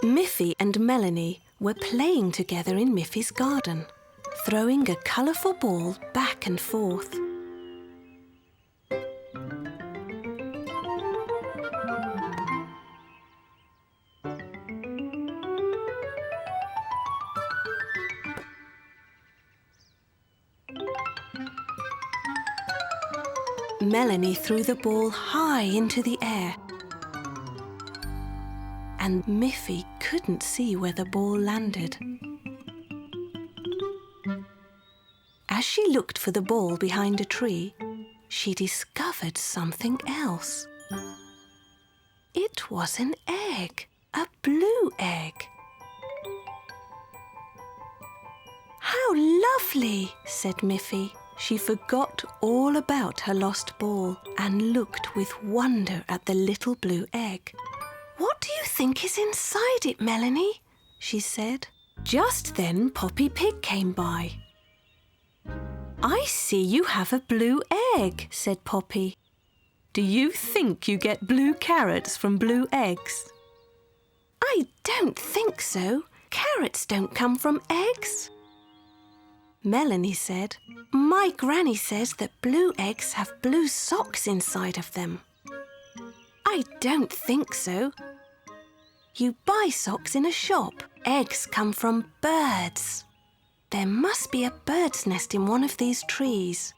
Miffy and Melanie were playing together in Miffy's garden, throwing a colourful ball back and forth. Melanie threw the ball high into the air, and Miffy couldn't see where the ball landed. As she looked for the ball behind a tree, she discovered something else. It was an egg, a blue egg. "How lovely," said Miffy. She forgot all about her lost ball and looked with wonder at the little blue egg. "What do you think is inside it, Melanie?" she said. Just then Poppy Pig came by. "I see you have a blue egg," said Poppy. "Do you think you get blue carrots from blue eggs?" "I don't think so. Carrots don't come from eggs." Melanie said, "My granny says that blue eggs have blue socks inside of them." "I don't think so. You buy socks in a shop. Eggs come from birds. There must be a bird's nest in one of these trees."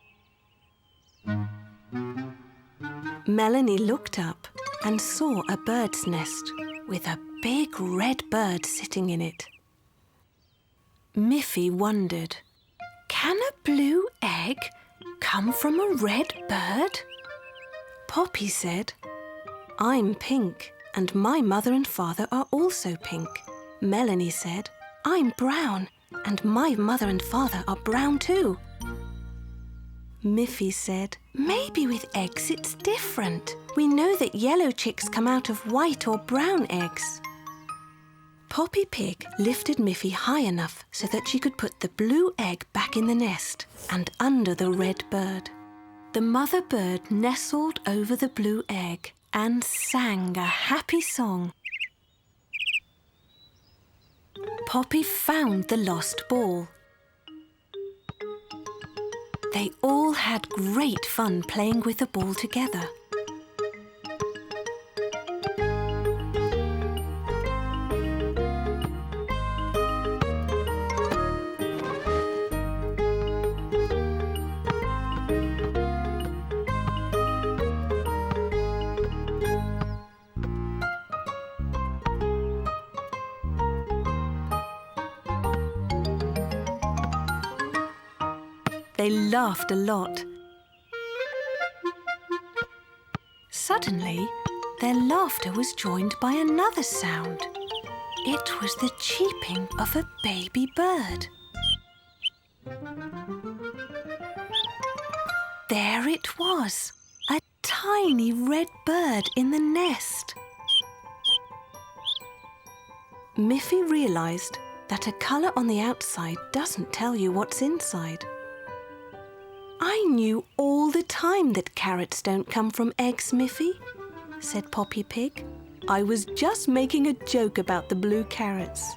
Melanie looked up and saw a bird's nest with a big red bird sitting in it. Miffy wondered, "Can a blue egg come from a red bird?" Poppy said, "I'm pink and my mother and father are also pink." Melanie said, "I'm brown and my mother and father are brown too." Miffy said, "Maybe with eggs it's different. We know that yellow chicks come out of white or brown eggs." Poppy Pig lifted Miffy high enough so that she could put the blue egg back in the nest and under the red bird. The mother bird nestled over the blue egg and sang a happy song. Poppy found the lost ball. They all had great fun playing with the ball together. They laughed a lot. Suddenly, their laughter was joined by another sound. It was the cheeping of a baby bird. There it was, a tiny red bird in the nest. Miffy realised that a colour on the outside doesn't tell you what's inside. "I knew all the time that carrots don't come from eggs, Miffy," said Poppy Pig. "I was just making a joke about the blue carrots."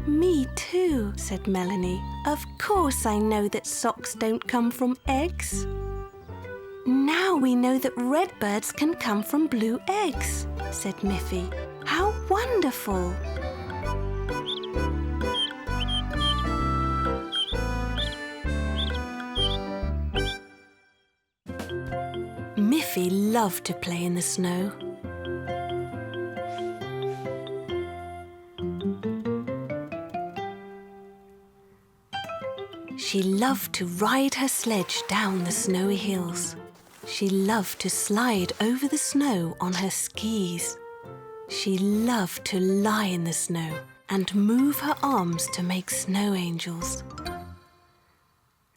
"Me too," said Melanie. "Of course I know that socks don't come from eggs." "Now we know that red birds can come from blue eggs," said Miffy. "How wonderful!" Miffy loved to play in the snow. She loved to ride her sledge down the snowy hills. She loved to slide over the snow on her skis. She loved to lie in the snow and move her arms to make snow angels.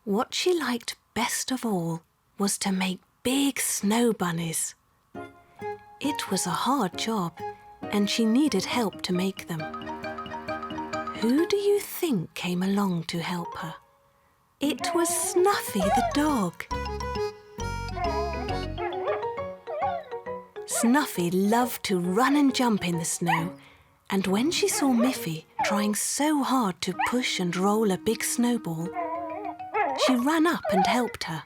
What she liked best of all was to make big snow bunnies. It was a hard job, and she needed help to make them. Who do you think came along to help her? It was Snuffy the dog. Snuffy loved to run and jump in the snow, And when she saw Miffy trying so hard to push and roll a big snowball, she ran up and helped her.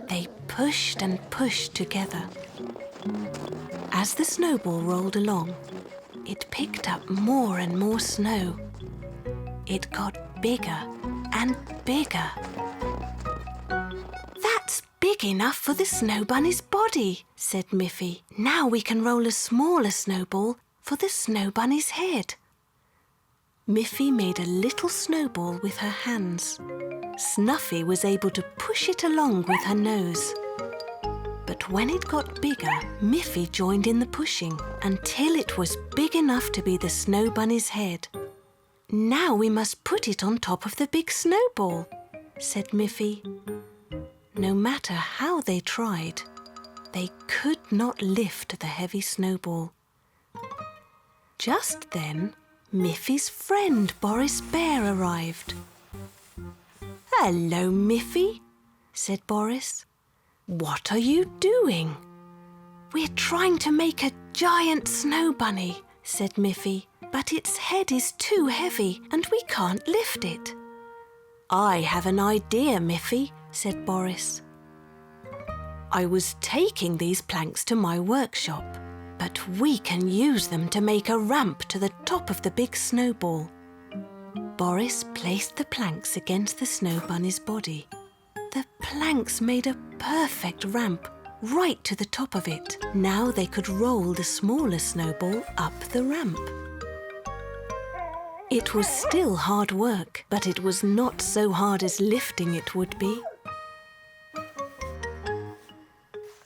They pushed and pushed together. As the snowball rolled along, it picked up more and more snow. It got bigger and bigger. "That's big enough for the snow bunny's body," said Miffy. "Now we can roll a smaller snowball for the snow bunny's head." Miffy made a little snowball with her hands. Snuffy was able to push it along with her nose. But when it got bigger, Miffy joined in the pushing until it was big enough to be the snow bunny's head. "Now we must put it on top of the big snowball," said Miffy. No matter how they tried, they could not lift the heavy snowball. Just then, Miffy's friend Boris Bear arrived. "Hello, Miffy," said Boris. "What are you doing?" "We're trying to make a giant snow bunny," said Miffy, "but its head is too heavy and we can't lift it." "I have an idea, Miffy," said Boris. "I was taking these planks to my workshop, but we can use them to make a ramp to the top of the big snowball." Boris placed the planks against the snow bunny's body. The planks made a perfect ramp right to the top of it. Now they could roll the smaller snowball up the ramp. It was still hard work, but it was not so hard as lifting it would be.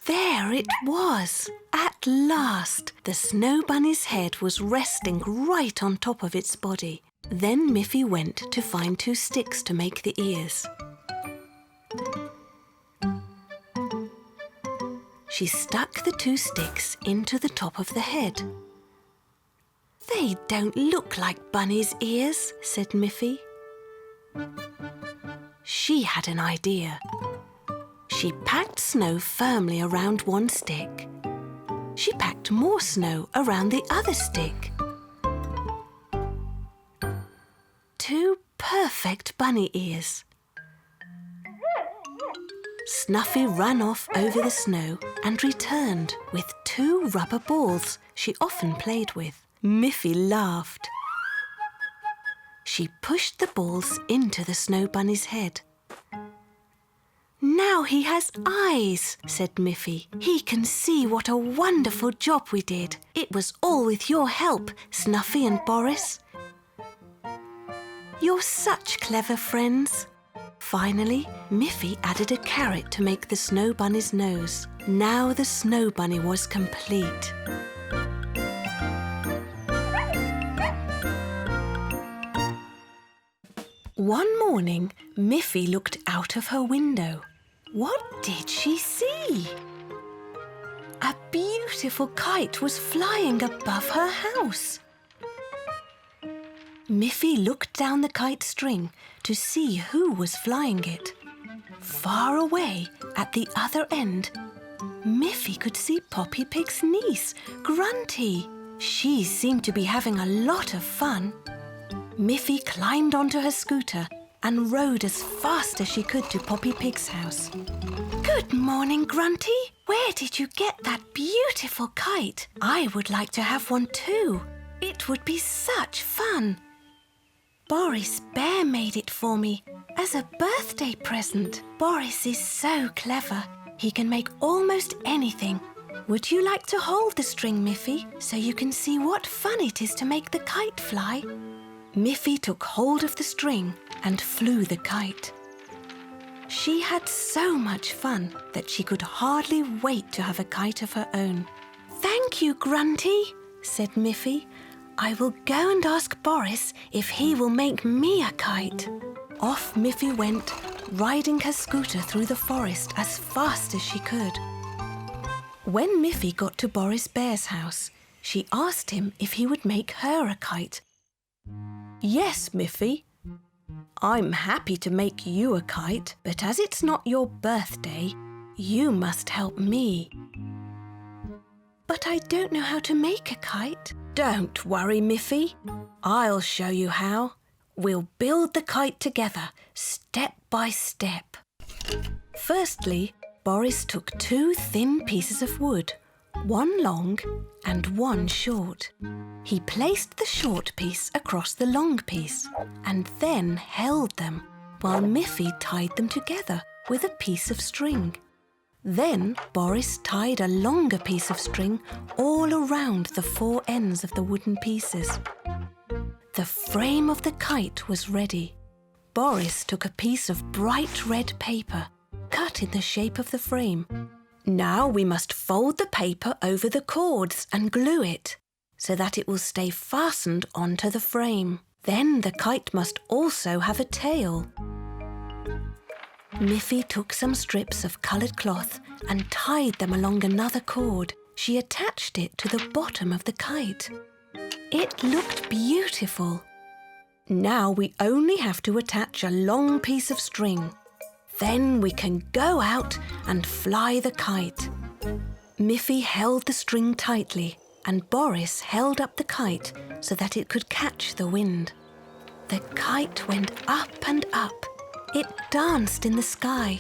There it was! At last! The snow bunny's head was resting right on top of its body. Then Miffy went to find 2 sticks to make the ears. She stuck the 2 sticks into the top of the head. "They don't look like bunny's ears," said Miffy. She had an idea. She packed snow firmly around 1 stick. She packed more snow around the other stick. 2 perfect bunny ears. Snuffy ran off over the snow and returned with 2 rubber balls she often played with. Miffy laughed. She pushed the balls into the snow bunny's head. "Now he has eyes," said Miffy. "He can see what a wonderful job we did. It was all with your help, Snuffy and Boris. You're such clever friends." Finally, Miffy added a carrot to make the snow bunny's nose. Now the snow bunny was complete. One morning, Miffy looked out of her window. What did she see? A beautiful kite was flying above her house. Miffy looked down the kite string to see who was flying it. Far away, at the other end, Miffy could see Poppy Pig's niece, Grunty. She seemed to be having a lot of fun. Miffy climbed onto her scooter and rode as fast as she could to Poppy Pig's house. "Good morning, Grunty. Where did you get that beautiful kite? I would like to have one too. It would be such fun. Boris Bear made it for me as a birthday present. Boris is so clever. He can make almost anything. Would you like to hold the string, Miffy, so you can see what fun it is to make the kite fly?" Miffy took hold of the string and flew the kite. She had so much fun that she could hardly wait to have a kite of her own. "Thank you, Grunty," said Miffy. "I will go and ask Boris if he will make me a kite." Off Miffy went, riding her scooter through the forest as fast as she could. When Miffy got to Boris Bear's house, she asked him if he would make her a kite. "Yes, Miffy. I'm happy to make you a kite, but as it's not your birthday, you must help me." "But I don't know how to make a kite." Don't worry, Miffy. I'll show you how. We'll build the kite together, step by step. Firstly, Boris took 2 thin pieces of wood, one long and one short. He placed the short piece across the long piece and then held them while Miffy tied them together with a piece of string. Then Boris tied a longer piece of string all around the 4 ends of the wooden pieces. The frame of the kite was ready. Boris took a piece of bright red paper, cut in the shape of the frame. Now we must fold the paper over the cords and glue it, so that it will stay fastened onto the frame. Then the kite must also have a tail. Miffy took some strips of coloured cloth and tied them along another cord. She attached it to the bottom of the kite. It looked beautiful. Now we only have to attach a long piece of string. Then we can go out and fly the kite. Miffy held the string tightly and Boris held up the kite so that it could catch the wind. The kite went up and up. It danced in the sky.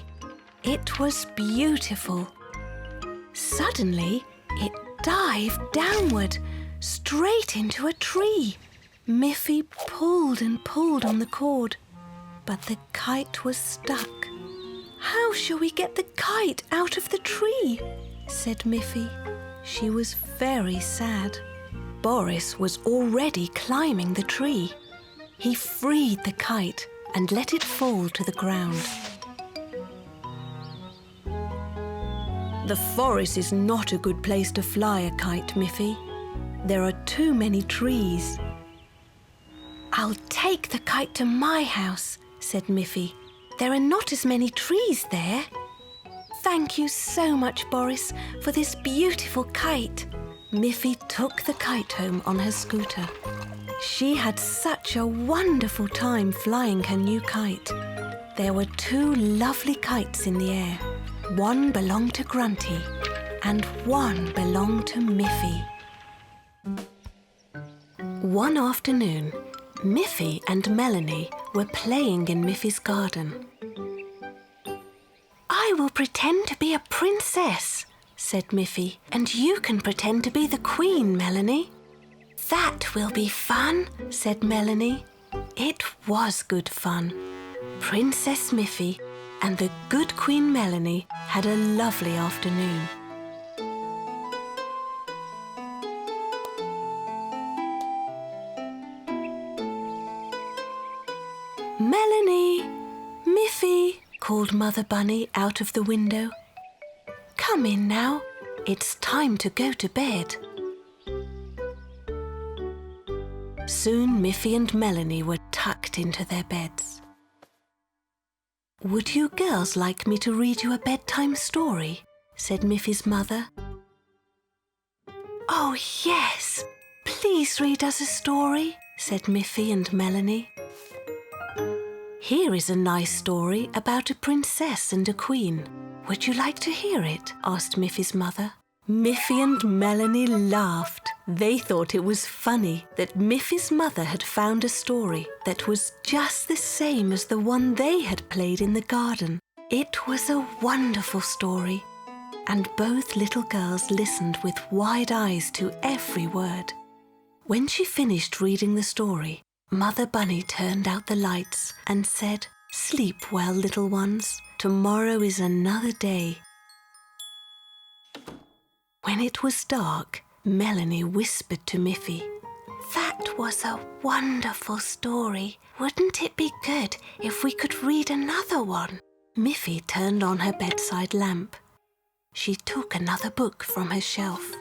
It was beautiful. Suddenly, it dived downward, straight into a tree. Miffy pulled and pulled on the cord, but the kite was stuck. "How shall we get the kite out of the tree?" said Miffy. She was very sad. Boris was already climbing the tree. He freed the kite and let it fall to the ground. "The forest is not a good place to fly a kite, Miffy. There are too many trees." "I'll take the kite to my house," said Miffy. "There are not as many trees there." "Thank you so much, Boris, for this beautiful kite." Miffy took the kite home on her scooter. She had such a wonderful time flying her new kite. There were 2 lovely kites in the air. One belonged to Grunty and one belonged to Miffy. One afternoon, Miffy and Melanie were playing in Miffy's garden. "I will pretend to be a princess," said Miffy, "and you can pretend to be the queen, Melanie." "That will be fun," said Melanie. It was good fun. Princess Miffy and the good Queen Melanie had a lovely afternoon. "Melanie! Miffy!" called Mother Bunny out of the window. "Come in now. It's time to go to bed." Soon Miffy and Melanie were tucked into their beds. "Would you girls like me to read you a bedtime story?" said Miffy's mother. "Oh, yes! Please read us a story," said Miffy and Melanie. "Here is a nice story about a princess and a queen. Would you like to hear it?" asked Miffy's mother. Miffy and Melanie laughed. They thought it was funny that Miffy's mother had found a story that was just the same as the one they had played in the garden. It was a wonderful story, and both little girls listened with wide eyes to every word. When she finished reading the story, Mother Bunny turned out the lights and said, "Sleep well, little ones. Tomorrow is another day." When it was dark, Melanie whispered to Miffy, "That was a wonderful story. Wouldn't it be good if we could read another one?" Miffy turned on her bedside lamp. She took another book from her shelf.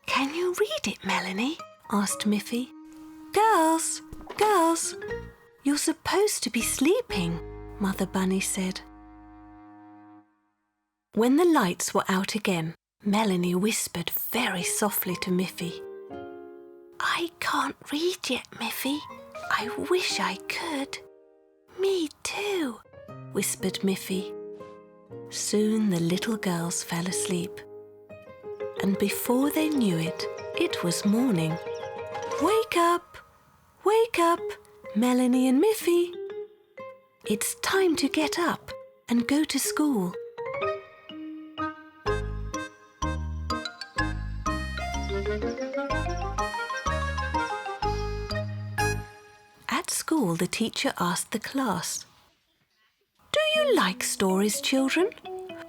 "Can you read it, Melanie?" asked Miffy. Girls, you're supposed to be sleeping," Mother Bunny said. When the lights were out again, Melanie whispered very softly to Miffy. "I can't read yet, Miffy. I wish I could." "Me too," whispered Miffy. Soon the little girls fell asleep. and before they knew it, it was morning. Wake up! Wake up, Melanie and Miffy. It's time to get up and go to school. At school, the teacher asked the class, "Do you like stories, children?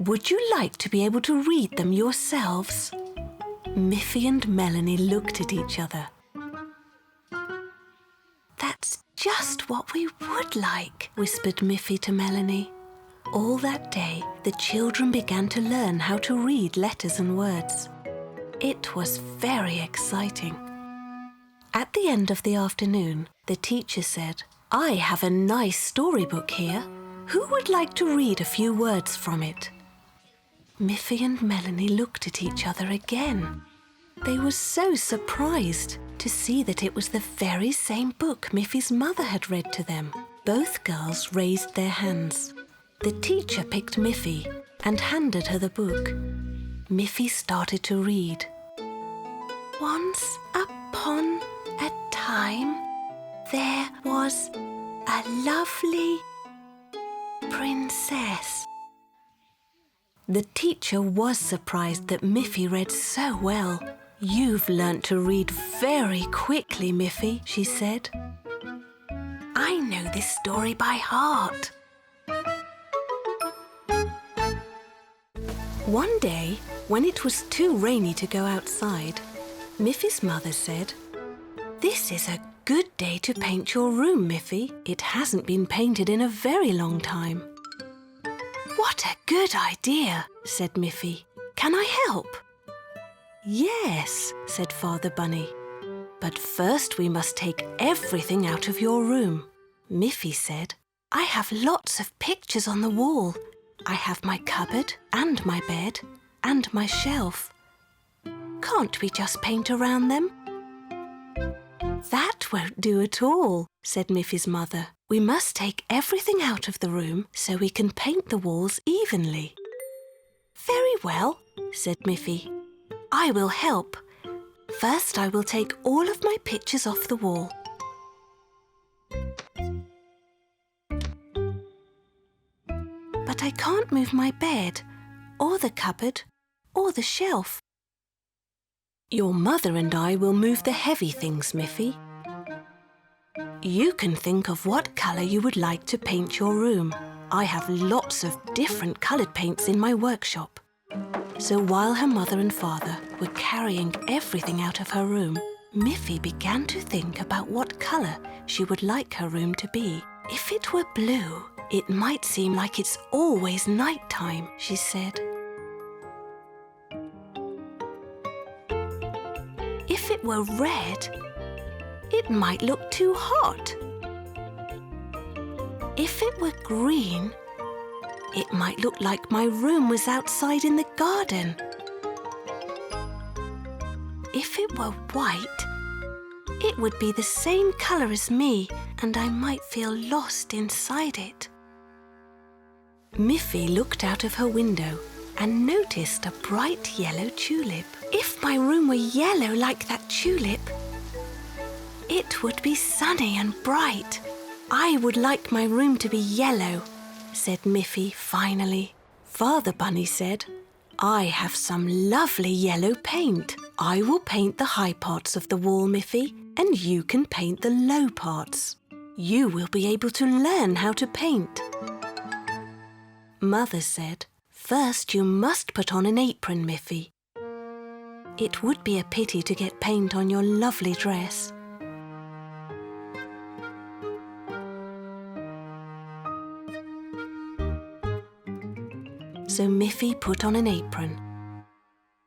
Would you like to be able to read them yourselves?" Miffy and Melanie looked at each other. "That's just what we would like," whispered Miffy to Melanie. All that day, the children began to learn how to read letters and words. It was very exciting. At the end of the afternoon, the teacher said, "I have a nice storybook here. Who would like to read a few words from it?" Miffy and Melanie looked at each other again. They were so surprised to see that it was the very same book Miffy's mother had read to them. Both girls raised their hands. The teacher picked Miffy and handed her the book. Miffy started to read. "Once upon a time, there was a lovely princess." The teacher was surprised that Miffy read so well. "You've learnt to read very quickly, Miffy," she said. "I know this story by heart." One day, when it was too rainy to go outside, Miffy's mother said, "This is a good day to paint your room, Miffy. It hasn't been painted in a very long time." "What a good idea," said Miffy. "Can I help?" "Yes," said Father Bunny. "But first we must take everything out of your room." Miffy said, "I have lots of pictures on the wall. I have my cupboard and my bed and my shelf. Can't we just paint around them?" "That won't do at all," said Miffy's mother. "We must take everything out of the room so we can paint the walls evenly." "Very well," said Miffy. "I will help. First, I will take all of my pictures off the wall." "But I can't move my bed, or the cupboard, or the shelf." "Your mother and I will move the heavy things, Miffy. You can think of what colour you would like to paint your room. I have lots of different coloured paints in my workshop." So while her mother and father were carrying everything out of her room, Miffy began to think about what colour she would like her room to be. "If it were blue, it might seem like it's always night time," she said. "If it were red, it might look too hot. If it were green, it might look like my room was outside in the garden. If it were white, it would be the same colour as me, and I might feel lost inside it." Miffy looked out of her window and noticed a bright yellow tulip. "If my room were yellow like that tulip, it would be sunny and bright. I would like my room to be yellow," said Miffy finally. Father Bunny said, "I have some lovely yellow paint. I will paint the high parts of the wall, Miffy, and you can paint the low parts. You will be able to learn how to paint." Mother said, "First you must put on an apron, Miffy. It would be a pity to get paint on your lovely dress." So Miffy put on an apron,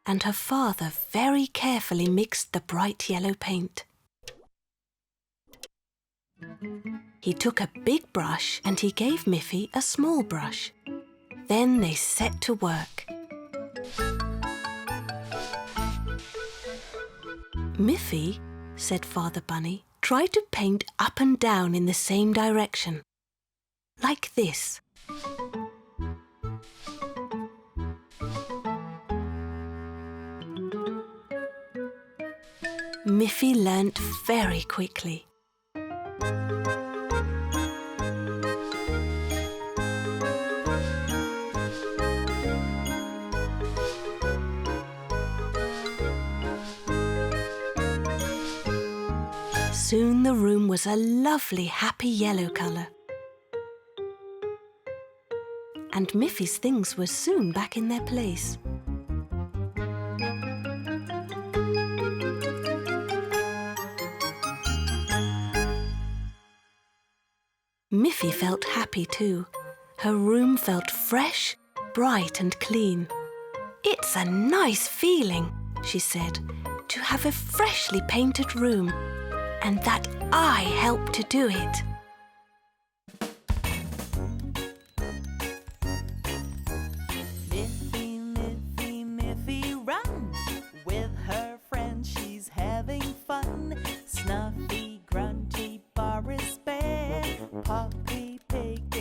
and her father very carefully mixed the bright yellow paint. He took a big brush and he gave Miffy a small brush. Then they set to work. "Miffy," said Father Bunny, "try to paint up and down in the same direction. Like this." Miffy learnt very quickly. Soon the room was a lovely, happy yellow colour. And Miffy's things were soon back in their place. Miffy felt happy too. Her room felt fresh, bright and clean. "It's a nice feeling," she said, "to have a freshly painted room, and that I helped to do it." Miffy, Miffy, Miffy, run! With her friends she's having fun. Snuffy, Grunty, Boris Bear, Poppy Pig,